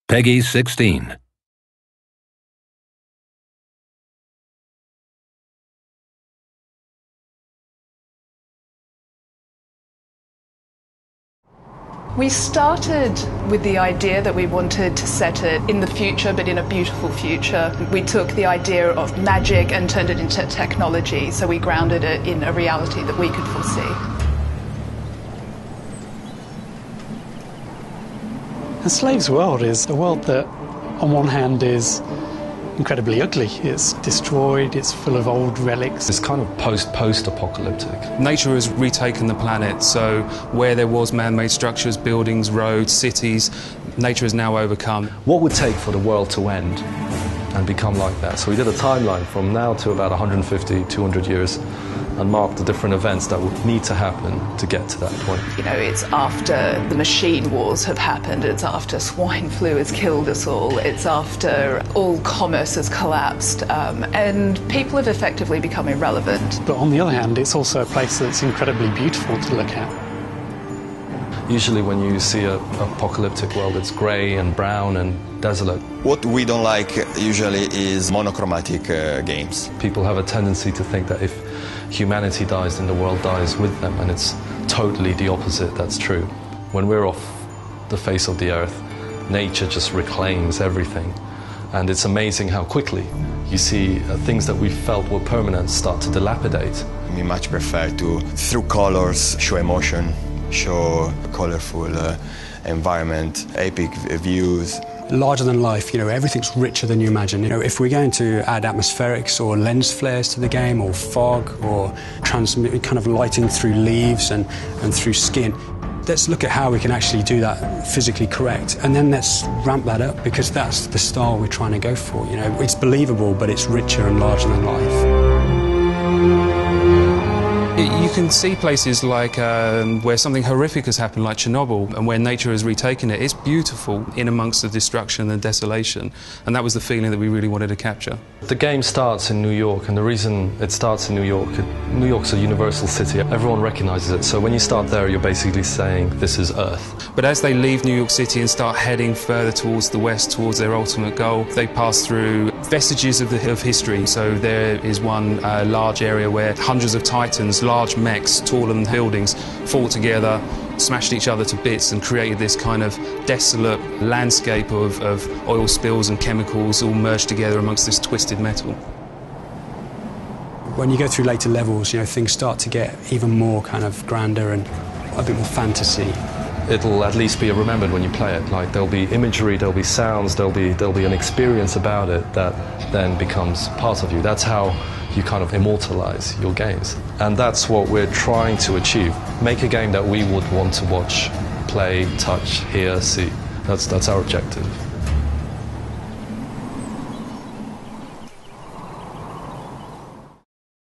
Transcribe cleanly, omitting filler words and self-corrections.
Peggy 16. We started with the idea that we wanted to set it in the future, but in a beautiful future. We took the idea of magic and turned it into technology, so we grounded it in a reality that we could foresee. Enslaved's world is a world that, on one hand, is incredibly ugly. It's destroyed, it's full of old relics. It's kind of post-apocalyptic. Nature has retaken the planet, so where there was man-made structures, buildings, roads, cities, nature has now overcome. What would it take for the world to end and become like that? So we did a timeline from now to about 150, 200 years and marked the different events that would need to happen to get to that point. You know, it's after the machine wars have happened, it's after swine flu has killed us all, it's after all commerce has collapsed, and people have effectively become irrelevant. But on the other hand, it's also a place that's incredibly beautiful to look at. Usually when you see an apocalyptic world, it's grey and brown and desolate. What we don't like usually is monochromatic games. People have a tendency to think that if humanity dies, then the world dies with them, and it's totally the opposite that's true. When we're off the face of the earth, nature just reclaims everything, and it's amazing how quickly you see things that we felt were permanent start to dilapidate. We much prefer to, through colors, show emotion, show colourful environment, epic views. Larger than life, you know, everything's richer than you imagine. You know, if we're going to add atmospherics or lens flares to the game, or fog, or transmit kind of lighting through leaves and through skin, let's look at how we can actually do that physically correct, and then let's ramp that up, because that's the style we're trying to go for. You know, it's believable, but it's richer and larger than life. You can see places like where something horrific has happened, like Chernobyl, and where nature has retaken it. It's beautiful in amongst the destruction and desolation, and that was the feeling that we really wanted to capture. The game starts in New York, and the reason it starts in New York's a universal city. Everyone recognizes it, so when you start there, you're basically saying this is Earth. But as they leave New York City and start heading further towards the west, towards their ultimate goal, they pass through vestiges of history. So there is one large area where hundreds of titans, large mechs taller than buildings, fought together, smashed each other to bits, and created this kind of desolate landscape of oil spills and chemicals all merged together amongst this twisted metal. When you go through later levels, you know, things start to get even more kind of grander and a bit more fantasy. It'll at least be remembered when you play it. Like, there'll be imagery, there'll be sounds, there'll be an experience about it that then becomes part of you. That's how you kind of immortalize your games. And that's what we're trying to achieve. Make a game that we would want to watch, play, touch, hear, see. That's our objective.